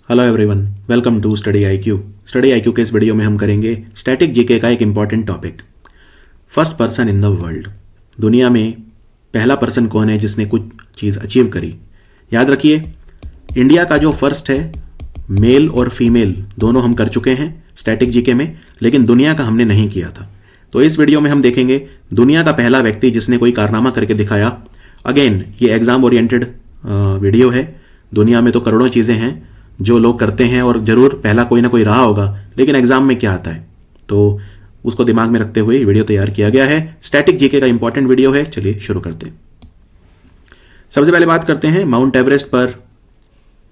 Hello everyone, welcome to Study IQ. Study IQ के इस video में हम करेंगे स्टैटिक जीके का एक important topic, first person in the world. दुनिया में पहला पर्सन कौन है जिसने कुछ चीज़ अचीव करी। याद रखिए, इंडिया का जो फर्स्ट है, मेल और फीमेल दोनों हम कर चुके हैं स्टैटिक जीके में, लेकिन दुनिया का हमने नहीं किया था। तो इस वीडियो में हम देखेंगे दुनिया का पहला व्यक्ति जिसने कोई कारनामा करके दिखाया। अगेन ये एग्जाम ओरिएंटेड वीडियो है। दुनिया में तो करोड़ों चीज़ें हैं जो लोग करते हैं और जरूर पहला कोई ना कोई रहा होगा, लेकिन एग्जाम में क्या आता है तो उसको दिमाग में रखते हुए वीडियो तैयार किया गया है। स्टैटिक जीके का इंपॉर्टेंट वीडियो है। चलिए शुरू करते हैं। सबसे पहले बात करते हैं माउंट एवरेस्ट पर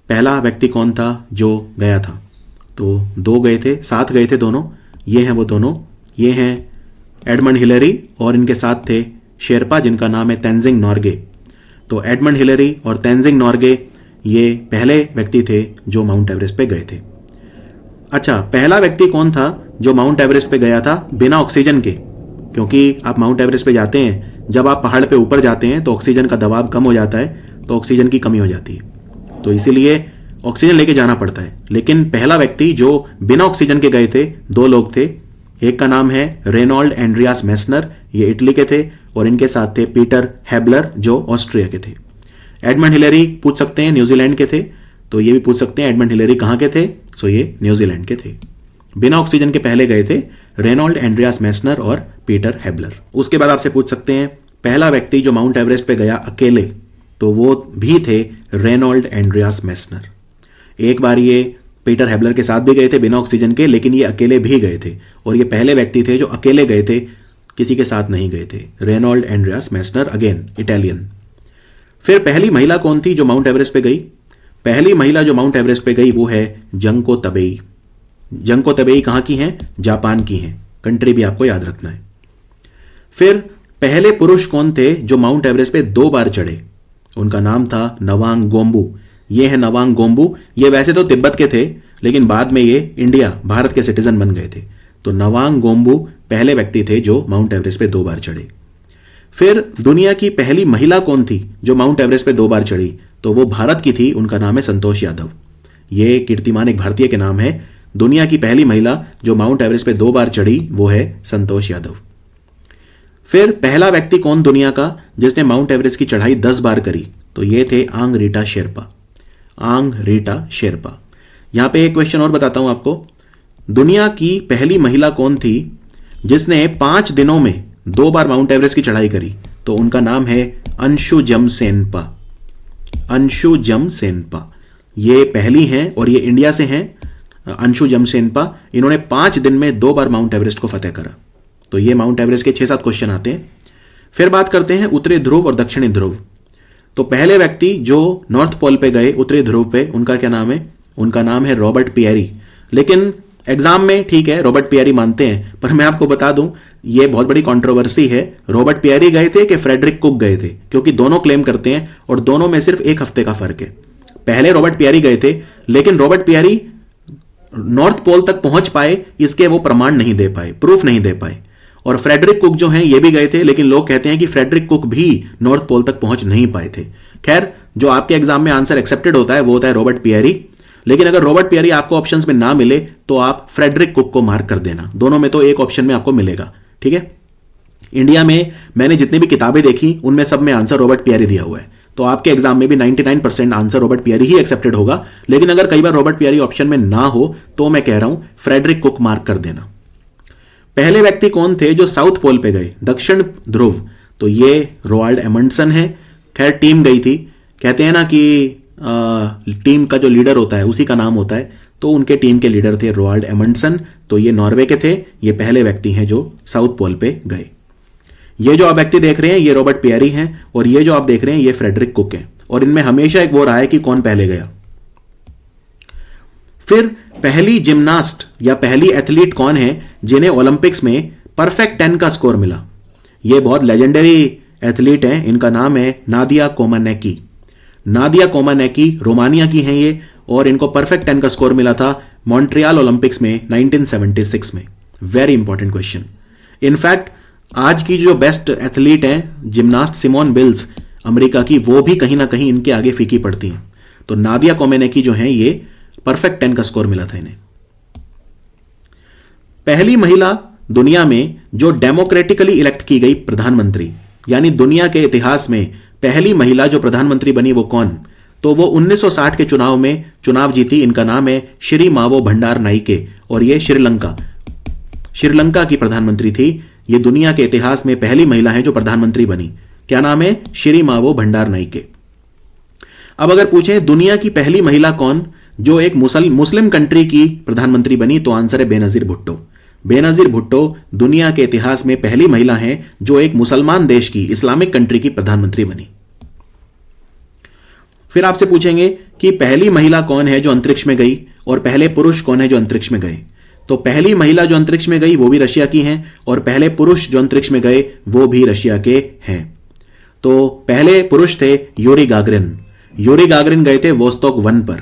पहला व्यक्ति कौन था जो गया था। तो दो गए थे, साथ गए थे दोनों। ये हैं वो दोनों, ये हैं एडमंड हिलेरी और इनके साथ थे शेरपा जिनका नाम है तेंजिंग नॉर्गे। तो एडमंड हिलेरी और तेंजिंग नॉर्गे ये पहले व्यक्ति थे जो माउंट एवरेस्ट पे गए थे। अच्छा, पहला व्यक्ति कौन था जो माउंट एवरेस्ट पे गया था बिना ऑक्सीजन के? क्योंकि आप माउंट एवरेस्ट पे जाते हैं, जब आप पहाड़ पे ऊपर जाते हैं तो ऑक्सीजन का दबाव कम हो जाता है, तो ऑक्सीजन की कमी हो जाती है, तो इसीलिए ऑक्सीजन लेके जाना पड़ता है। लेकिन पहला व्यक्ति जो बिना ऑक्सीजन के गए थे, दो लोग थे। एक का नाम है रेनॉल्ड एंड्रियास मेसनर, ये इटली के थे, और इनके साथ थे पीटर हेबलर जो ऑस्ट्रिया के थे। एडमंड हिलेरी पूछ सकते हैं न्यूजीलैंड के थे, तो ये भी पूछ सकते हैं एडमंड हिलेरी कहाँ के थे, सो ये न्यूजीलैंड के थे। बिना ऑक्सीजन के पहले गए थे रेनॉल्ड एंड्रियास मेसनर और पीटर हेबलर। उसके बाद आपसे पूछ सकते हैं पहला व्यक्ति जो माउंट एवरेस्ट पे गया अकेले, तो वो भी थे रेनॉल्ड एंड्रियास मेसनर। एक बार ये पीटर हेबलर के साथ भी गए थे बिना ऑक्सीजन के, लेकिन ये अकेले भी गए थे, और ये पहले व्यक्ति थे जो अकेले गए थे, किसी के साथ नहीं गए थे। Reinhold Andreas Messner, again Italian. फिर पहली महिला कौन थी जो माउंट एवरेस्ट पे गई? पहली महिला जो माउंट एवरेस्ट पे गई वो है जंको तबेई। जंको तबेई कहां की हैं? जापान की हैं। कंट्री भी आपको याद रखना है। फिर पहले पुरुष कौन थे जो माउंट एवरेस्ट पे 2 बार चढ़े? उनका नाम था नवांग गोम्बू। ये है नवांग गोम्बू। ये वैसे तो तिब्बत के थे, लेकिन बाद में ये इंडिया, भारत के सिटीजन बन गए थे। तो नवांग गोम्बू पहले व्यक्ति थे जो माउंट एवरेस्ट पे 2 बार चढ़े। फिर दुनिया की पहली महिला कौन थी जो माउंट एवरेस्ट पे 2 बार चढ़ी? तो वो भारत की थी, उनका नाम है संतोष यादव। ये कीर्तिमान एक भारतीय के नाम है। दुनिया की पहली महिला जो माउंट एवरेस्ट पे 2 बार चढ़ी वो है संतोष यादव। फिर पहला व्यक्ति कौन दुनिया का जिसने माउंट एवरेस्ट की चढ़ाई 10 बार करी? तो ये थे आंग रीटा शेरपा। आंग रीटा शेरपा। यहां पे एक क्वेश्चन और बताता हूं आपको। दुनिया की पहली महिला कौन थी जिसने 5 दिनों में 2 बार माउंट एवरेस्ट की चढ़ाई करी? तो उनका नाम है अंशु जमसेनपा। अंशु जमसेनपा ये पहली हैं और ये इंडिया से हैं। अंशु जमसेनपा, इन्होंने 5 दिन में 2 बार माउंट एवरेस्ट को फतेह करा। तो ये माउंट एवरेस्ट के 6-7 क्वेश्चन आते हैं। फिर बात करते हैं उत्तरी ध्रुव और दक्षिणी ध्रुव। तो पहले व्यक्ति जो नॉर्थ पोल पे गए, उत्तरी ध्रुव पे, उनका क्या नाम है? उनका नाम है रॉबर्ट पियरी। लेकिन एग्जाम में ठीक है रॉबर्ट पियरी मानते हैं, पर मैं आपको बता दूं ये बहुत बड़ी कंट्रोवर्सी है। रॉबर्ट पियरी गए थे कि फ्रेडरिक कुक गए थे? क्योंकि दोनों क्लेम करते हैं और दोनों में सिर्फ 1 हफ्ते का फर्क है। पहले रॉबर्ट पियरी गए थे, लेकिन रॉबर्ट पियरी नॉर्थ पोल तक पहुंच पाए इसके वो प्रमाण नहीं दे पाए, प्रूफ नहीं दे पाए। और फ्रेडरिक कुक जो हैं ये भी गए थे, लेकिन लोग कहते हैं कि फ्रेडरिक कुक भी नॉर्थ पोल तक पहुंच नहीं पाए थे। खैर, जो आपके एग्जाम में आंसर एक्सेप्टेड होता है वो होता है रॉबर्ट पियरी। लेकिन अगर रॉबर्ट पियरी आपको ऑप्शंस में ना मिले तो आप फ्रेडरिक कुक को मार्क कर देना। दोनों में तो एक ऑप्शन में आपको मिलेगा, ठीक है। इंडिया में मैंने जितनी भी किताबें देखी उनमें सब में आंसर रॉबर्ट पियरी दिया हुआ है, तो आपके एग्जाम में भी 99% आंसर रॉबर्ट पियरी ही एक्सेप्टेड होगा। लेकिन अगर कई बार रॉबर्ट पियरी ऑप्शन में ना हो तो मैं कह रहा हूं फ्रेडरिक कुक मार्क कर देना। पहले व्यक्ति कौन थे जो साउथ पोल पे गए, दक्षिण ध्रुव? तो ये रोआल्ड एमंडसन है। खैर टीम गई थी, कहते हैं ना कि टीम का जो लीडर होता है उसी का नाम होता है, तो उनके टीम के लीडर थे रोआल्ड एमंडसन। तो ये नॉर्वे के थे, ये पहले व्यक्ति हैं जो साउथ पोल पे गए। ये जो आप व्यक्ति देख रहे हैं ये रॉबर्ट पियरी हैं, और ये जो आप देख रहे हैं ये फ्रेडरिक कुक है। और इनमें हमेशा एक वो रहा है कि कौन पहले गया। फिर पहली जिम्नास्ट या पहली एथलीट कौन है जिन्हें ओलंपिक्स में परफेक्ट 10 का स्कोर मिला? ये बहुत लेजेंडरी एथलीट हैं, इनका नाम है नादिया कोमानेकी। नादिया कोमानेकी रोमानिया की हैं ये, और इनको परफेक्ट 10 का स्कोर मिला था मॉन्ट्रियल ओलंपिक्स में 1976 में। Very important question. इनफैक्ट आज की जो बेस्ट एथलीट हैं जिम्नास्ट सिमोन बिल्स अमेरिका की, वो भी कहीं ना कहीं इनके आगे फीकी पड़ती हैं। तो नादिया कोमानेकी जो हैं ये परफेक्ट 10 का स्कोर मिला था इन्हें। पहली महिला दुनिया में जो डेमोक्रेटिकली इलेक्ट की गई प्रधानमंत्री, यानी दुनिया के इतिहास में पहली महिला जो प्रधानमंत्री बनी वो कौन? तो वो 1960 के चुनाव में चुनाव जीती। इनका नाम है श्री मावो भंडार नाइके और ये श्रीलंका की प्रधानमंत्री थी। ये दुनिया के इतिहास में पहली महिला है जो प्रधानमंत्री बनी। क्या नाम है? श्री मावो भंडार नाइके। अब अगर पूछें दुनिया की पहली महिला कौन जो एक मुस्लिम कंट्री की प्रधानमंत्री बनी, तो आंसर है बेनजीर भुट्टो। बेनजीर भुट्टो दुनिया के इतिहास में पहली महिला हैं जो एक मुसलमान देश की, इस्लामिक कंट्री की प्रधानमंत्री बनी। फिर आपसे पूछेंगे कि पहली महिला कौन है जो अंतरिक्ष में गई और पहले पुरुष कौन है जो अंतरिक्ष में गए। तो पहली महिला जो अंतरिक्ष में गई वो भी रशिया की हैं और पहले पुरुष जो अंतरिक्ष में गए वो भी रशिया के हैं। तो पहले पुरुष थे यूरी गागरिन। यूरी गागरिन गए थे वोस्तोक 1 पर,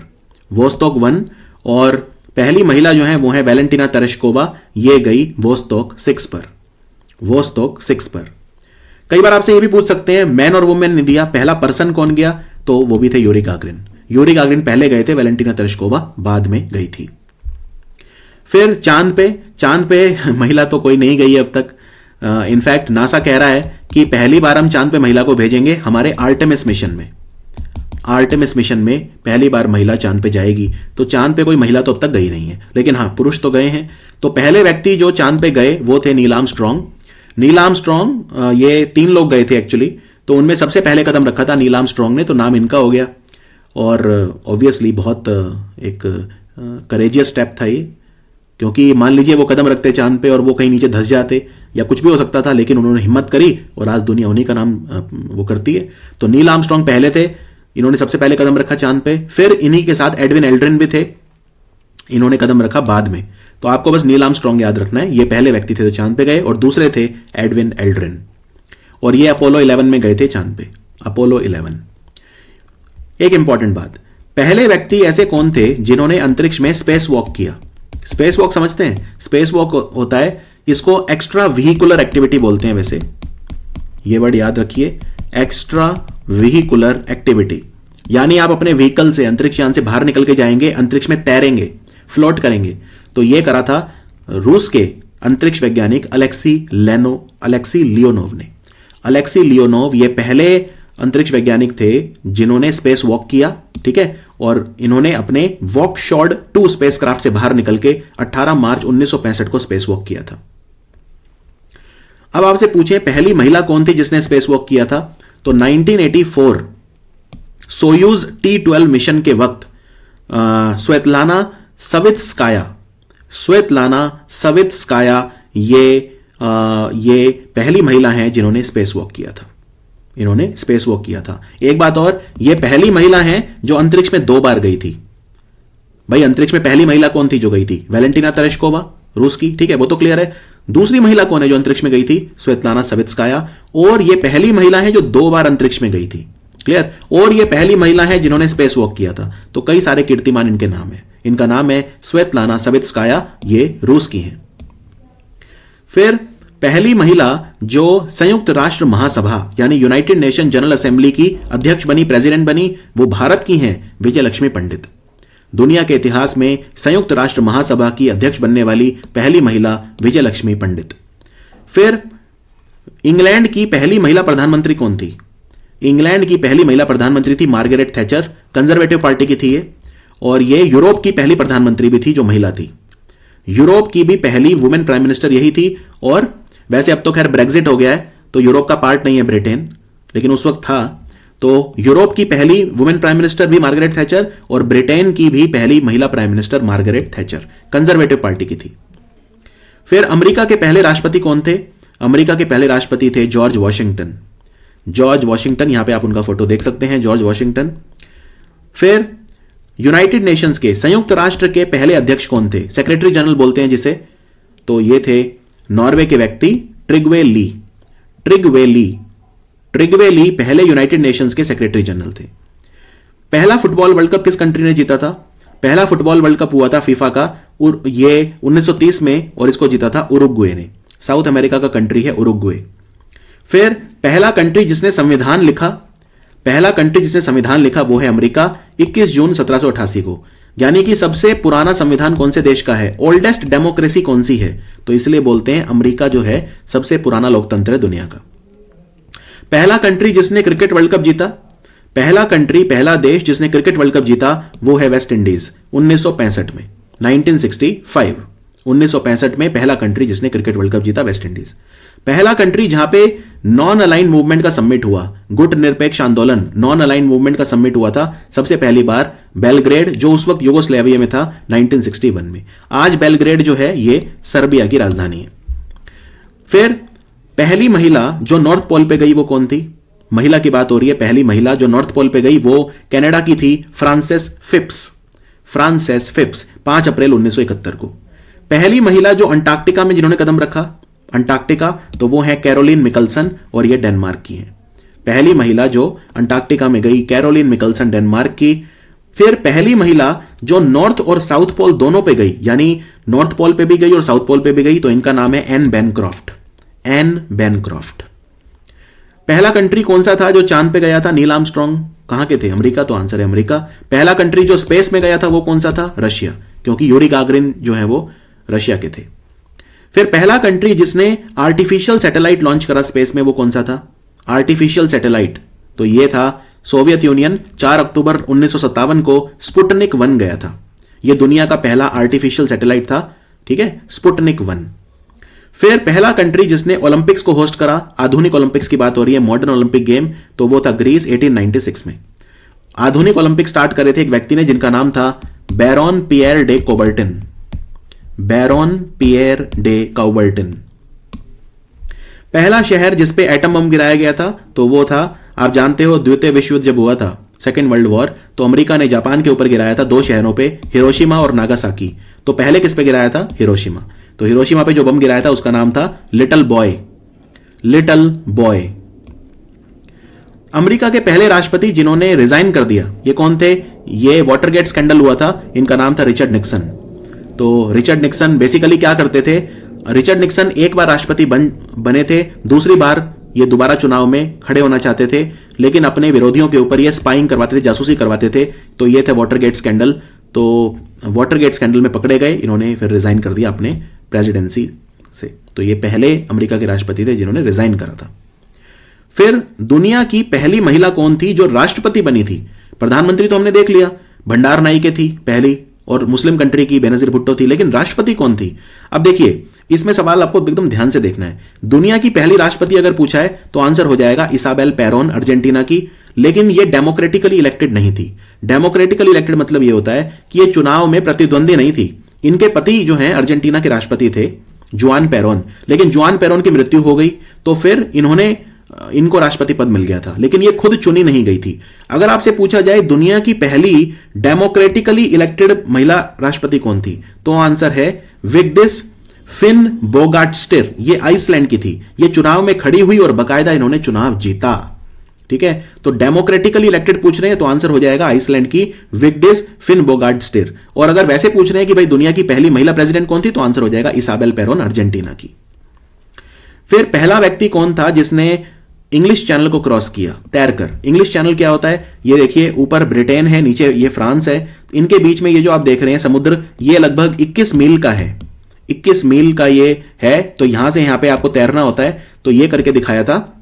वोस्तोक 1। और पहली महिला जो है वो है वैलेंटिना तेरेश्कोवा, ये गई वोस्तोक 6 पर, वोस्तोक 6 पर। कई बार आपसे ये भी पूछ सकते हैं मैन और वुमेन नहीं दिया, पहला पर्सन कौन गया? तो वो भी थे यूरी गागरिन। यूरी गागरिन पहले गए थे, वैलेंटिना तेरेश्कोवा बाद में गई थी। फिर चांद पे महिला तो कोई नहीं गई है अब तक। इनफैक्ट नासा कह रहा है कि पहली बार हम चांद पे महिला को भेजेंगे हमारे आर्टेमिस मिशन में। आर्टेमिस मिशन में पहली बार महिला चांद पे जाएगी। तो चांद पे कोई महिला तो अब तक गई नहीं है, लेकिन हाँ पुरुष तो गए हैं। तो पहले व्यक्ति जो चांद पे गए वो थे नील आर्मस्ट्रॉन्ग। नील आर्मस्ट्रॉन्ग, ये 3 लोग गए थे एक्चुअली, तो उनमें सबसे पहले कदम रखा था नील आर्मस्ट्रॉन्ग ने, तो नाम इनका हो गया। और ऑब्वियसली बहुत एक करेजियस स्टेप था ये, क्योंकि मान लीजिए वो कदम रखते चांद पे और वो कहीं नीचे धंस जाते या कुछ भी हो सकता था, लेकिन उन्होंने हिम्मत करी और आज दुनिया उन्हीं का नाम वो करती है। तो नील आर्मस्ट्रॉन्ग पहले थे, इन्होंने सबसे पहले कदम रखा चांद पे। फिर इन्हीं के साथ एडविन एल्ड्रिन भी थे, इन्होंने कदम रखा बाद में। तो आपको बस नील आर्मस्ट्रॉन्ग याद रखना है, ये पहले व्यक्ति थे जो चांद पे गए और दूसरे थे एडविन एल्ड्रिन। और ये अपोलो 11 में गए थे चांद पे, अपोलो 11। एक इंपॉर्टेंट बात, पहले व्यक्ति ऐसे कौन थे जिन्होंने अंतरिक्ष में स्पेस वॉक किया? स्पेस वॉक समझते हैं? स्पेस वॉक होता है, इसको एक्स्ट्रा व्हीकुलर एक्टिविटी बोलते हैं। वैसे ये वर्ड याद रखिए, एक्स्ट्रा व्हीकुलर एक्टिविटी, यानी आप अपने व्हीकल से, अंतरिक्ष यान से बाहर निकल के जाएंगे, अंतरिक्ष में तैरेंगे, फ्लोट करेंगे। तो ये करा था रूस के अंतरिक्ष वैज्ञानिक अलेक्सी लियोनोव ने। अलेक्सी लियोनोव ये पहले अंतरिक्ष वैज्ञानिक थे जिन्होंने स्पेस वॉक किया, ठीक है। और इन्होंने अपने वॉकशॉर्ड 2 स्पेसक्राफ्ट से बाहर निकल के 18 मार्च 1965 को स्पेस वॉक किया था। अब आपसे पूछें पहली महिला कौन थी जिसने स्पेस वॉक किया था? तो 1984 सोयूज T-12 मिशन के वक्त स्वेतलाना सवित्स्काया ये पहली महिला हैं जिन्होंने स्पेस वॉक किया था। इन्होंने स्पेस वॉक किया था। एक बात और, ये पहली महिला हैं जो अंतरिक्ष में 2 बार गई थी। भाई अंतरिक्ष में पहली महिला कौन थी जो गई थी? वैलेंटिना तेरेश्कोवा, रूस की, ठीक है, वो तो क्लियर है। दूसरी महिला कौन है जो अंतरिक्ष में गई थी? Svetlana Savitskaya. और ये पहली महिला है जो 2 बार अंतरिक्ष में गई थी, क्लियर। और ये पहली महिला है जिन्होंने स्पेस वॉक किया था। तो कई सारे कीर्तिमान इनके नाम है। इनका नाम है स्वेतलाना सवित्स्काया, ये रूस की हैं। फिर पहली महिला जो संयुक्त राष्ट्र महासभा यानी यूनाइटेड नेशन जनरल असेंबली की अध्यक्ष बनी, प्रेसिडेंट बनी, वो भारत की हैं, विजयलक्ष्मी पंडित। दुनिया के इतिहास में संयुक्त राष्ट्र महासभा की अध्यक्ष बनने वाली पहली महिला विजयलक्ष्मी पंडित। फिर इंग्लैंड की पहली महिला प्रधानमंत्री कौन थी? इंग्लैंड की पहली महिला प्रधानमंत्री थी मार्गरेट थैचर, कंजर्वेटिव पार्टी की थी ये। और ये यूरोप की पहली प्रधानमंत्री भी थी जो महिला थी। यूरोप की भी पहली वुमेन प्राइम मिनिस्टर यही थी। और वैसे अब तो खैर ब्रेग्जिट हो गया है, तो यूरोप का पार्ट नहीं है ब्रिटेन, लेकिन उस वक्त था। तो यूरोप की पहली वुमेन प्राइम मिनिस्टर भी मार्गरेट थैचर और ब्रिटेन की भी पहली महिला prime minister Margaret Thatcher, conservative party की थी। फिर अमेरिका के पहले राष्ट्रपति कौन थे? अमेरिका के पहले राष्ट्रपति थे जॉर्ज वॉशिंगटन। जॉर्ज वॉशिंगटन, यहां पे आप उनका फोटो देख सकते हैं, जॉर्ज वॉशिंगटन। फिर यूनाइटेड नेशंस के, संयुक्त राष्ट्र के पहले अध्यक्ष कौन थे? सेक्रेटरी जनरल बोलते हैं जिसे। तो ये थे नॉर्वे के व्यक्ति ट्रिग्वे ली पहले यूनाइटेड नेशंस के सेक्रेटरी जनरल थे। पहला फुटबॉल वर्ल्ड कप किस कंट्री ने जीता था? पहला फुटबॉल वर्ल्ड कप हुआ था फीफा का, और ये 1930 में, और इसको जीता था उरुग्वे ने। साउथ अमेरिका का कंट्री है उरुग्वे। फिर पहला कंट्री जिसने संविधान लिखा वो है अमेरिका, 21 जून 1788 को। यानी कि सबसे पुराना संविधान कौन से देश का है, ओल्डेस्ट डेमोक्रेसी कौन सी है, तो इसलिए बोलते हैं अमेरिका जो है सबसे पुराना लोकतंत्र है दुनिया का। पहला कंट्री जिसने क्रिकेट वर्ल्ड कप जीता, पहला देश जिसने क्रिकेट वर्ल्ड कप जीता वो है वेस्ट इंडीज 1965 में, 1965 में पहला कंट्री जिसने क्रिकेट वर्ल्ड कप जीता वेस्ट इंडीज। पहला कंट्री जहां पे नॉन अलाइन मूवमेंट का समिट हुआ, गुट निरपेक्ष आंदोलन नॉन अलाइन मूवमेंट का समिट हुआ था सबसे पहली बार बेलग्रेड, जो उस वक्त यूगोस्लाविया में था 1961 में। आज बेलग्रेड जो है ये सर्बिया की राजधानी है। फिर पहली महिला जो नॉर्थ पोल पे गई वो कौन थी, महिला की बात हो रही है, पहली महिला जो नॉर्थ पोल पे गई वो कनाडा की थी, फ्रांसेस फिप्स 5 अप्रैल 1971 को। पहली महिला जो अंटार्कटिका में जिन्होंने कदम रखा, अंटार्कटिका, तो वो है कैरोलिन मिकल्सन और ये डेनमार्क की है। पहली महिला जो अंटार्कटिका में गई कैरोलिन मिकल्सन डेनमार्क की। फिर पहली महिला जो नॉर्थ और साउथ पोल दोनों पे गई, यानी नॉर्थ पोल पे भी गई और साउथ पोल पे भी गई, तो इनका नाम है एन बैनक्रॉफ्ट। पहला कंट्री कौन सा था जो चांद पे गया था, नील आर्मस्ट्रांग कहां के थे, अमेरिका, तो आंसर है अमेरिका। पहला कंट्री जो स्पेस में गया था वो कौन सा था, रशिया, क्योंकि यूरी गागरिन जो है वो रशिया के थे। फिर पहला कंट्री जिसने आर्टिफिशियल सैटेलाइट लॉन्च करा स्पेस में वो कौन सा था, आर्टिफिशियल सैटेलाइट, तो ये था सोवियत यूनियन। 4 अक्टूबर 1957 को स्पुतनिक 1 गया था, यह दुनिया का पहला आर्टिफिशियल सैटेलाइट था, ठीक है, स्पुतनिक 1। फिर पहला कंट्री जिसने ओलंपिक्स को होस्ट करा, आधुनिक ओलंपिक्स की बात हो रही है, मॉडर्न ओलंपिक गेम, तो वो था ग्रीस 1896 में। आधुनिक ओलंपिक स्टार्ट करे थे एक व्यक्ति ने जिनका नाम था बैरॉन पियर डे काउबर्टिन। पहला शहर जिस पे एटम बम गिराया गया था तो वो था, आप जानते हो द्वितीय विश्व युद्ध जब हुआ था, सेकेंड वर्ल्ड वॉर, तो अमेरिका ने जापान के ऊपर गिराया था 2 शहरों पे, हिरोशिमा और नागासाकी। तो पहले किस पे गिराया था, हिरोशिमा। तो हिरोशिमा पे जो बम गिराया था उसका नाम था लिटिल बॉय। अमेरिका के पहले राष्ट्रपति जिन्होंने रिजाइन कर दिया ये कौन थे, ये वाटरगेट स्कैंडल हुआ था, इनका नाम था रिचर्ड निक्सन। तो रिचर्ड निक्सन बेसिकली क्या करते थे, रिचर्ड निक्सन एक बार राष्ट्रपति बने थे, दूसरी बार ये दोबारा चुनाव में खड़े होना चाहते थे, लेकिन अपने विरोधियों के ऊपर ये स्पाइंग करवाते थे, जासूसी करवाते थे, तो ये थे वाटरगेट स्कैंडल। तो वाटरगेट स्कैंडल में पकड़े गए, इन्होंने फिर रिजाइन कर दिया अपने प्रेसिडेंसी से। तो ये पहले अमेरिका के राष्ट्रपति थे जिन्होंने रिजाइन करा था। फिर दुनिया की पहली महिला कौन थी जो राष्ट्रपति बनी थी, प्रधानमंत्री तो हमने देख लिया, भंडार नायके थी पहली, और मुस्लिम कंट्री की बेनजीर भुट्टो थी, लेकिन राष्ट्रपति कौन थी। अब देखिए इसमें सवाल आपको एकदम ध्यान से देखना है, दुनिया की पहली राष्ट्रपति अगर पूछा है तो आंसर हो जाएगा इसाबेल पेरोन, अर्जेंटीना की, लेकिन ये डेमोक्रेटिकली इलेक्टेड नहीं थी। डेमोक्रेटिकली इलेक्टेड मतलब ये होता है कि ये चुनाव में प्रतिद्वंदी नहीं थी। इनके पति जो हैं अर्जेंटीना के राष्ट्रपति थे जुआन पेरोन, लेकिन जुआन पेरोन की मृत्यु हो गई तो फिर इनको राष्ट्रपति पद मिल गया था, लेकिन ये खुद चुनी नहीं गई थी। अगर आपसे पूछा जाए दुनिया की पहली डेमोक्रेटिकली इलेक्टेड महिला राष्ट्रपति कौन थी, तो आंसर है विग्डिस फिनबोगाटस्टिर, ये आइसलैंड की थी। ये चुनाव में खड़ी हुई और बाकायदा इन्होंने चुनाव जीता, ठीक है। तो डेमोक्रेटिकली इलेक्टेड पूछ रहे हैं तो आंसर हो जाएगा आइसलैंड की विग्डिस फिनबोगाटस्टिर। और अगर वैसे पूछ रहे हैं कि भाई दुनिया की पहली महिला प्रेसिडेंट कौन थी, तो आंसर हो जाएगा इसाबेल पेरोन, अर्जेंटीना की। फिर पहला व्यक्ति कौन था जिसने इंग्लिश चैनल को क्रॉस किया तैरकर। इंग्लिश चैनल क्या होता है, ये देखिए ऊपर ब्रिटेन है, नीचे ये फ्रांस है, इनके बीच में ये जो आप देख रहे हैं समुद्र, ये लगभग 21 मील का है, 21 मील का ये है। तो यहां से यहां पे आपको तैरना होता है, तो ये करके दिखाया था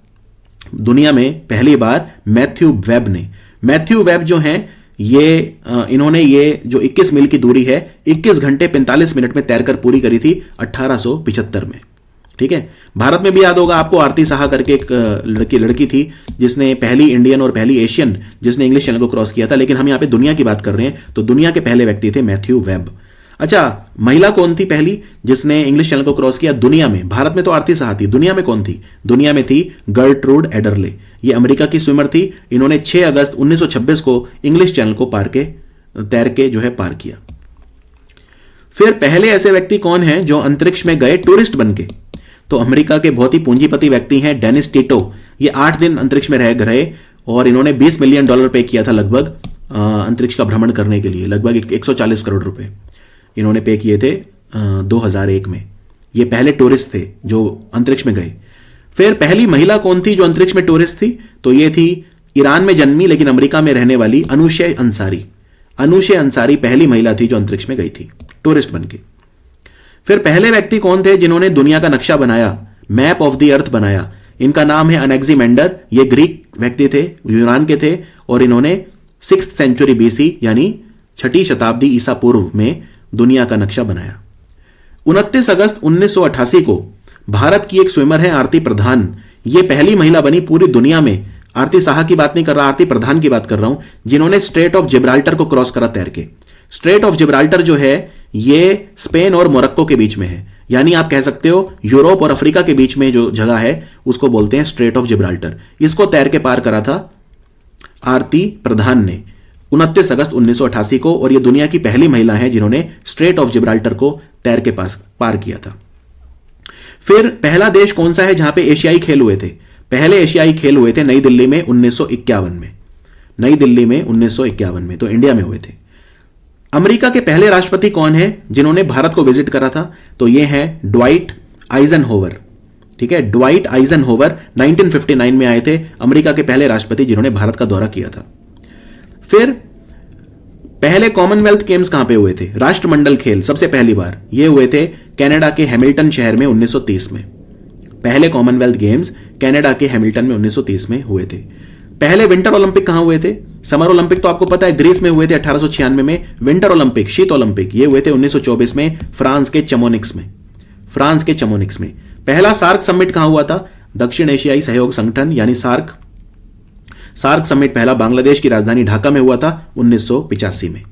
दुनिया में पहली बार मैथ्यू वेब ने। मैथ्यू वेब जो हैं ये इन्होंने ये जो 21 मील की दूरी है 21 घंटे 45 मिनट में तैरकर पूरी करी थी 1875 में, ठीक है। भारत में भी याद होगा आपको, आरती साहा करके एक लड़की थी जिसने पहली इंडियन और पहली एशियन जिसने इंग्लिश चैनल को क्रॉस किया था, लेकिन हम यहां पे दुनिया की बात कर रहे हैं, तो दुनिया के पहले व्यक्ति थे मैथ्यू वेब। अच्छा, महिला कौन थी पहली जिसने इंग्लिश चैनल को क्रॉस किया दुनिया में? भारत में तो आरती साहा थी, दुनिया में कौन थी? दुनिया में थी गर्ट्रूड एडरले, ये अमेरिका की स्विमर थी। इन्होंने 6 अगस्त 1926 को इंग्लिश चैनल को तैर के जो है पार किया। फिर पहले ऐसे व्यक्ति कौन है जो अंतरिक्ष में गए टूरिस्ट बनके? तो अमेरिका के बहुत ही पूंजीपति व्यक्ति हैं डेनिस टिटो। ये 8 दिन अंतरिक्ष में रहे और इन्होंने $20 मिलियन पे किया था लगभग अंतरिक्ष का भ्रमण करने के लिए, लगभग 140 करोड़ रुपए इन्होंने पे किए थे 2001 में। ये पहले टूरिस्ट थे जो अंतरिक्ष में गए। फिर पहली महिला कौन थी जो अंतरिक्ष में टूरिस्ट थी? तो ये थी ईरान में जन्मी लेकिन अमेरिका में रहने वाली अनुशय अंसारी। अनुशे अंसारी पहली महिला थी जो अंतरिक्ष में गई थी टूरिस्ट बन के। फिर पहले व्यक्ति कौन थे जिन्होंने दुनिया का नक्शा बनाया, मैप ऑफ द अर्थ बनाया? इनका नाम है अनेक्सिमेंडर। ये ग्रीक व्यक्ति थे, यूनान के थे, और इन्होंने 6th सेंचुरी बीसी यानी 6ठी शताब्दी ईसा पूर्व में दुनिया का नक्शा बनाया। 29 अगस्त 1988 को भारत की एक स्विमर है आरती प्रधान। ये पहली महिला बनी पूरी दुनिया में, आरती साहा की बात नहीं कर रहा, आरती प्रधान की बात कर रहा हूं, जिन्होंने स्ट्रेट ऑफ जिब्राल्टर को क्रॉस करा तैर के। स्ट्रेट ऑफ जिब्राल्टर जो है ये स्पेन और मोरक्को के बीच में है, यानी आप कह सकते हो यूरोप और अफ्रीका के बीच में जो जगह है उसको बोलते हैं स्ट्रेट ऑफ जिब्राल्टर। इसको तैर के पार करा था आरती प्रधान ने 29 अगस्त 1988 को, और ये दुनिया की पहली महिला है जिन्होंने स्ट्रेट ऑफ जिब्राल्टर को तैर के पास पार किया था। फिर पहला देश कौन सा है जहां पे एशियाई खेल हुए थे? पहले एशियाई खेल हुए थे नई दिल्ली में 1951 में, नई दिल्ली में 1951 में, तो इंडिया में हुए थे। अमेरिका के पहले राष्ट्रपति कौन है जिन्होंने भारत को विजिट करा था? तो ये है ड्वाइट आइजनहोवर। ठीक है, ड्वाइट आइजनहोवर 1959 में आए थे, अमेरिका के पहले राष्ट्रपति जिन्होंने भारत का दौरा किया था। फिर पहले कॉमनवेल्थ गेम्स कहां पे हुए थे? राष्ट्रमंडल खेल सबसे पहली बार ये हुए थे कनाडा के हैमिल्टन शहर में 1930 में। पहले कॉमनवेल्थ गेम्स कनाडा के हैमिल्टन में 1930 में हुए थे। पहले विंटर ओलंपिक कहां हुए थे? समर ओलंपिक तो आपको पता है ग्रीस में हुए थे 1896 में। विंटर ओलंपिक, शीत ओलंपिक, ये हुए थे 1924 में फ्रांस के चमोनिक्स में, फ्रांस के चमोनिक्स में। पहला सार्क समिट कहां हुआ था? दक्षिण एशियाई सहयोग संगठन यानी सार्क। सार्क समिट पहला बांग्लादेश की राजधानी ढाका में हुआ था 1985 में।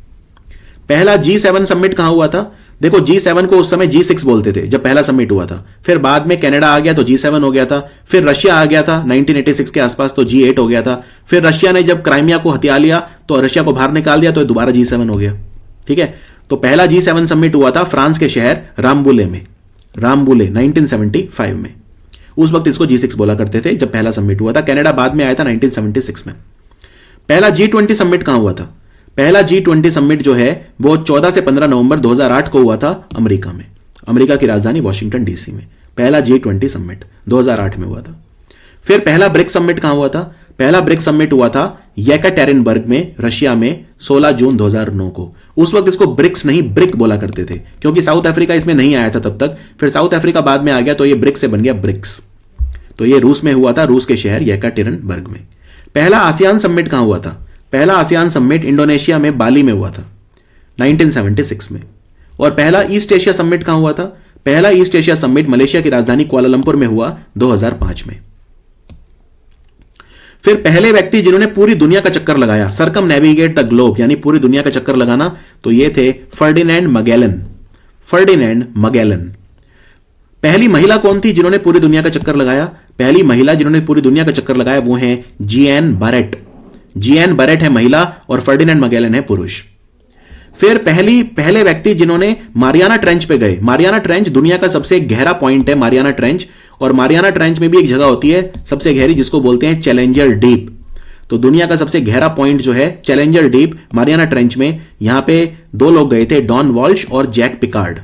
पहला G7 समिट कहां हुआ था? देखो G7 को उस समय G6 बोलते थे जब पहला समिट हुआ था, फिर बाद में कनाडा आ गया तो G7 हो गया था, फिर रशिया आ गया था 1986 के आसपास तो G8 हो गया था, फिर रशिया ने जब क्राइमिया को हथिया लिया तो रशिया को बाहर निकाल दिया तो दोबारा G7 हो गया। ठीक है, तो पहला G7 समिट हुआ था फ्रांस के शहर रामबुले में, रामबुले 1975 में। उस वक्त इसको G6 बोला करते थे जब पहला समिट हुआ था। कनाडा बाद में आया था 1976 में। पहला G20 समिट कहां हुआ था? पहला G20 समिट जो है वो 14 से 15 नवंबर 2008 को हुआ था अमेरिका में, अमेरिका की राजधानी वॉशिंगटन डीसी में। पहला G20 समिट 2008 में हुआ था। फिर पहला ब्रिक्स समिट कहां हुआ था? पहला ब्रिक्स समिट हुआ था येकाटेरिनबर्ग में, रशिया में 16 जून 2009 को। उस वक्त इसको ब्रिक्स नहीं ब्रिक बोला करते थे क्योंकि साउथ अफ्रीका इसमें नहीं आया था तब तक, फिर साउथ अफ्रीका बाद में आ गया तो ये ब्रिक्स से बन गया ब्रिक्स। तो ये रूस में हुआ था, रूस के शहर येकाटेरिनबर्ग में। पहला आसियान समिट कहां हुआ था? पहला आसियान समिट इंडोनेशिया में बाली में हुआ था 1976 में। और पहला ईस्ट एशिया समिट कहां हुआ था? पहला ईस्ट एशिया समिट मलेशिया की राजधानी कुआलालंपुर में हुआ 2005 में। फिर पहले व्यक्ति जिन्होंने पूरी दुनिया का चक्कर लगाया, सरकम नेविगेट द ग्लोब यानी पूरी दुनिया का चक्कर लगाना, तो ये थे फर्डिनेंड मैगेलन। Ferdinand Magellan. पहली महिला कौन थी जिन्होंने पूरी दुनिया का चक्कर लगाया? पहली महिला जिन्होंने पूरी दुनिया का चक्कर लगाया वो है जीएन बरेट। जीएन बरेट है महिला और फर्डिनेंड मैगेलन है पुरुष। फिर पहले व्यक्ति जिन्होंने मारियाना ट्रेंच पे गए। मारियाना ट्रेंच दुनिया का सबसे गहरा पॉइंट है, मारियाना ट्रेंच, और मारियाना ट्रेंच में भी एक जगह होती है सबसे गहरी जिसको बोलते हैं चैलेंजर डीप। तो दुनिया का सबसे गहरा पॉइंट जो है चैलेंजर डीप मारियाना ट्रेंच में, यहां पे दो लोग गए थे, डॉन वॉल्श और जैक पिकार्ड।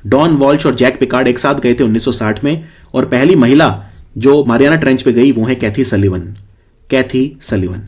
डॉन वॉल्श और जैक पिकार्ड एक साथ गए थे 1960 में। और पहली महिला जो मारियाना ट्रेंच पे गई वो है कैथी सलीवन। कैथी सलीवन।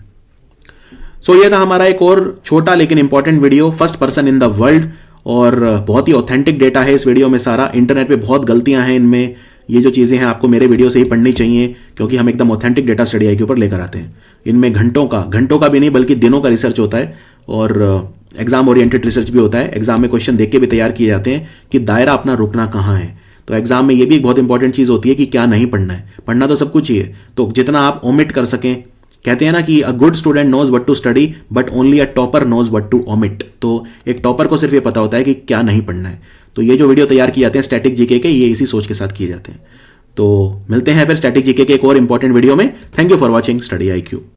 सो ये था हमारा एक और छोटा लेकिन important video, first person in the world, और बहुत ही ऑथेंटिक डेटा है इस वीडियो में सारा। इंटरनेट पे बहुत गलतियां हैं इनमें, ये जो चीजें हैं आपको मेरे वीडियो से ही पढ़नी चाहिए क्योंकि हम एकदम ऑथेंटिक डेटा स्टडी आई के ऊपर लेकर आते हैं। इनमें घंटों का भी नहीं बल्कि दिनों का रिसर्च होता है और एग्जाम ओरिएंटेड रिसर्च भी होता है। एग्जाम में क्वेश्चन देख के भी तैयार किए जाते हैं कि दायरा अपना रुकना कहाँ है। तो एग्जाम में ये भी एक बहुत इंपॉर्टेंट चीज होती है कि क्या नहीं पढ़ना है। पढ़ना तो सब कुछ ही है, तो जितना आप ओमिट कर सकें। कहते हैं ना कि a good student knows what to study but only a topper knows what to omit. तो एक टॉपर को सिर्फ ये पता होता है कि क्या नहीं पढ़ना है। तो ये जो वीडियो तैयार किए जाते हैं स्टैटिक जीके के, ये इसी सोच के साथ किए जाते हैं। तो मिलते हैं फिर स्टैटिक जीके के एक और इंपॉर्टेंट वीडियो में। Thank you for watching study IQ।